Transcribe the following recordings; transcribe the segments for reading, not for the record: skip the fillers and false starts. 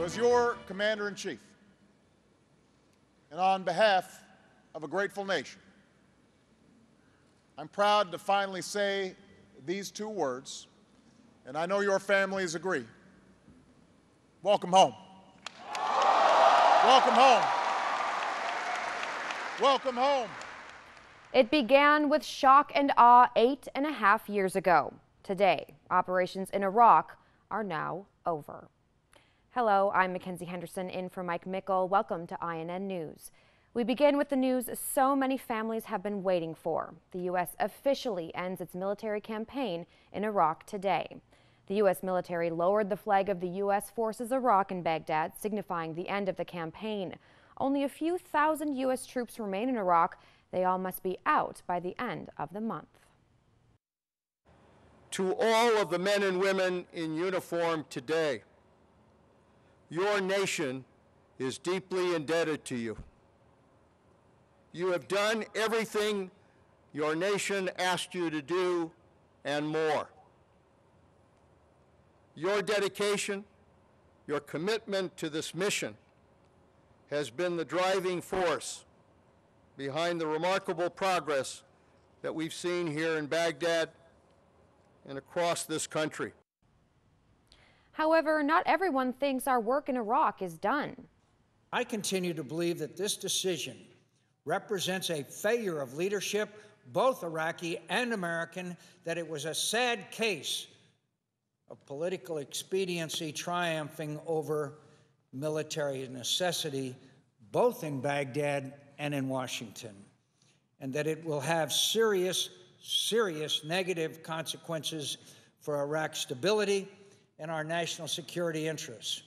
as your Commander-in-Chief, and on behalf of a grateful nation, I'm proud to finally say these two words, and I know your families agree. Welcome home. Welcome home. Welcome home. It began with shock and awe 8.5 years ago. Today, operations in Iraq are now over. Hello, I'm Mackenzie Henderson in for Mike Mickle. Welcome to INN News. We begin with the news so many families have been waiting for. The U.S. officially ends its military campaign in Iraq today. The U.S. military lowered the flag of the U.S. forces Iraq in Baghdad, signifying the end of the campaign. Only a few thousand U.S. troops remain in Iraq. They all must be out by the end of the month. To all of the men and women in uniform today, your nation is deeply indebted to you. You have done everything your nation asked you to do and more. Your dedication, your commitment to this mission has been the driving force behind the remarkable progress that we've seen here in Baghdad and across this country. However, not everyone thinks our work in Iraq is done. I continue to believe that this decision represents a failure of leadership, both Iraqi and American, that it was a sad case of political expediency triumphing over military necessity, both in Baghdad and in Washington, and that it will have serious negative consequences for Iraq's stability and our national security interests.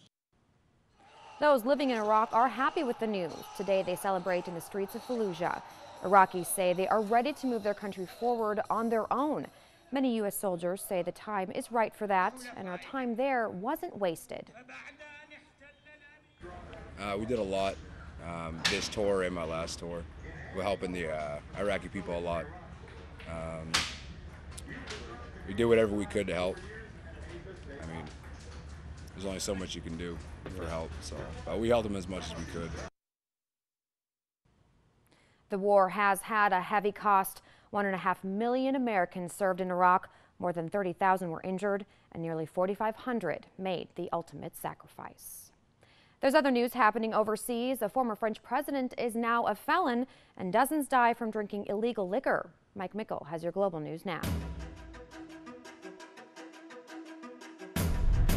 Those living in Iraq are happy with the news. Today they celebrate in the streets of Fallujah. Iraqis say they are ready to move their country forward on their own. Many U.S. soldiers say the time is right for that, and our time there wasn't wasted. We did a lot this tour and my last tour. We're helping the Iraqi people a lot. We did whatever we could to help. I mean, there's only so much you can do for help, so we helped them as much as we could. The war has had a heavy cost. 1.5 million Americans served in Iraq, more than 30,000 were injured, and nearly 4,500 made the ultimate sacrifice. There's other news happening overseas. A former French president is now a felon, and dozens die from drinking illegal liquor. Mike Mickle has your global news now.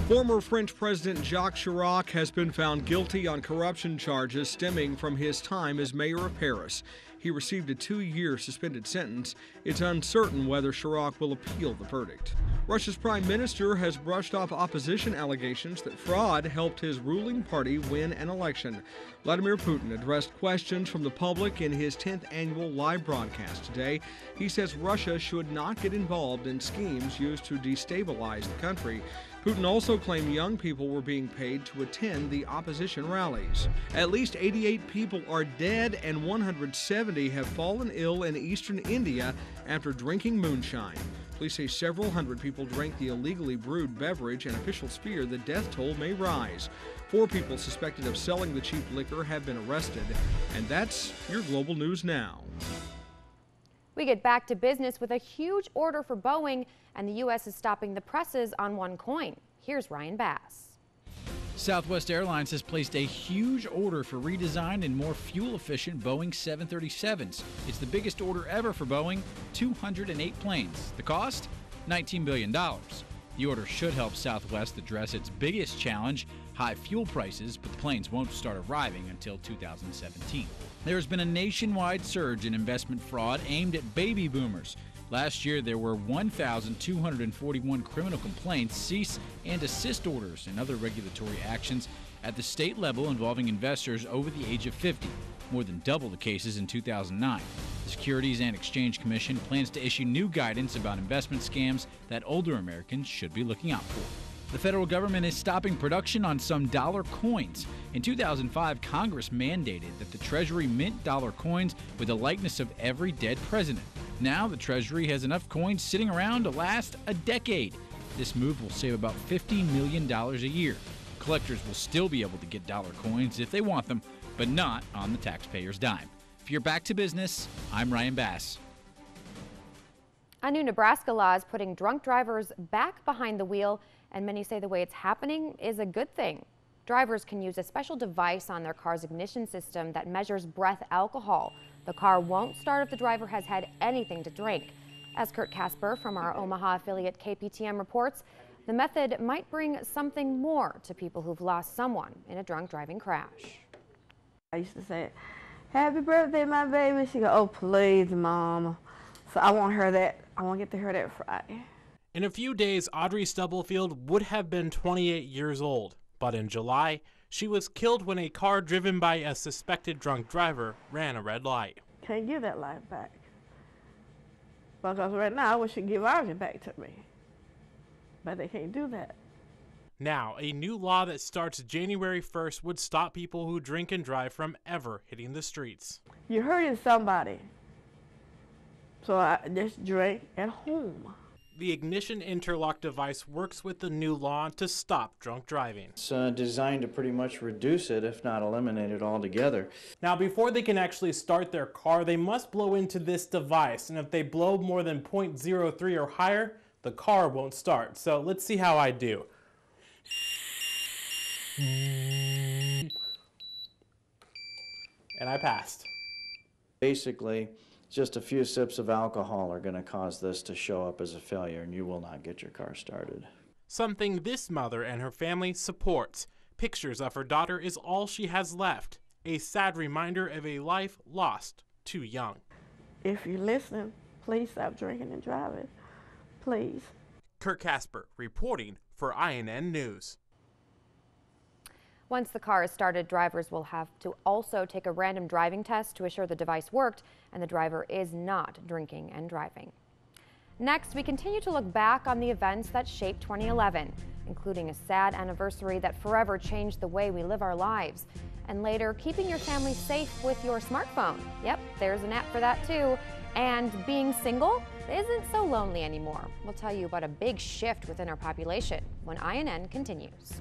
Former French President Jacques Chirac has been found guilty on corruption charges stemming from his time as mayor of Paris. He received a 2-year suspended sentence. It's uncertain whether Chirac will appeal the verdict. Russia's prime minister has brushed off opposition allegations that fraud helped his ruling party win an election. Vladimir Putin addressed questions from the public in his 10th annual live broadcast today. He says Russia should not get involved in schemes used to destabilize the country. Putin also claimed young people were being paid to attend the opposition rallies. At least 88 people are dead and 170 have fallen ill in eastern India after drinking moonshine. Police say several hundred people drank the illegally brewed beverage, and officials fear the death toll may rise. 4 people suspected of selling the cheap liquor have been arrested. And that's your global news now. We get back to business with a huge order for Boeing, and the U.S. is stopping the presses on OneCoin. Here's Ryan Bass. Southwest Airlines has placed a huge order for redesigned and more fuel-efficient Boeing 737s. It's the biggest order ever for Boeing, 208 planes. The cost? $19 billion. The order should help Southwest address its biggest challenge, high fuel prices, but the planes won't start arriving until 2017. There has been a nationwide surge in investment fraud aimed at baby boomers. Last year, there were 1,241 criminal complaints, cease and desist orders, and other regulatory actions at the state level involving investors over the age of 50, more than double the cases in 2009. The Securities and Exchange Commission plans to issue new guidance about investment scams that older Americans should be looking out for. The federal government is stopping production on some dollar coins. In 2005, Congress mandated that the Treasury mint dollar coins with the likeness of every dead president. Now the Treasury has enough coins sitting around to last a decade. This move will save about $50 million a year. Collectors will still be able to get dollar coins if they want them, but not on the taxpayer's dime. If you're back to business, I'm Ryan Bass. A new Nebraska law is putting drunk drivers back behind the wheel, and many say the way it's happening is a good thing. Drivers can use a special device on their car's ignition system that measures breath alcohol. The car won't start if the driver has had anything to drink. As Kurt Casper from our Omaha affiliate KPTM reports, the method might bring something more to people who've lost someone in a drunk driving crash. I used to say, "Happy birthday, my baby." She go, "Oh, please, Mama." So I want to get to her that Friday. In a few days, Audrey Stubblefield would have been 28 years old, but in July, she was killed when a car driven by a suspected drunk driver ran a red light. Can't give that life back. Because right now, I wish you'd give Audrey back to me. But they can't do that. Now, a new law that starts January 1st would stop people who drink and drive from ever hitting the streets. You're hurting somebody. So I just drink at home. The ignition interlock device works with the new law to stop drunk driving. It's designed to pretty much reduce it, if not eliminate it altogether. Now, before they can actually start their car, they must blow into this device, and if they blow more than 0.03 or higher, the car won't start. So let's see how I do. And I passed. Basically, just a few sips of alcohol are going to cause this to show up as a failure, and you will not get your car started. Something this mother and her family supports. Pictures of her daughter is all she has left. A sad reminder of a life lost too young. If you're listening, please stop drinking and driving. Please. Kurt Casper reporting for INN News. Once the car is started, drivers will have to also take a random driving test to assure the device worked and the driver is not drinking and driving. Next, we continue to look back on the events that shaped 2011, including a sad anniversary that forever changed the way we live our lives. And later, keeping your family safe with your smartphone. Yep, there's an app for that too. And being single isn't so lonely anymore. We'll tell you about a big shift within our population when INN continues.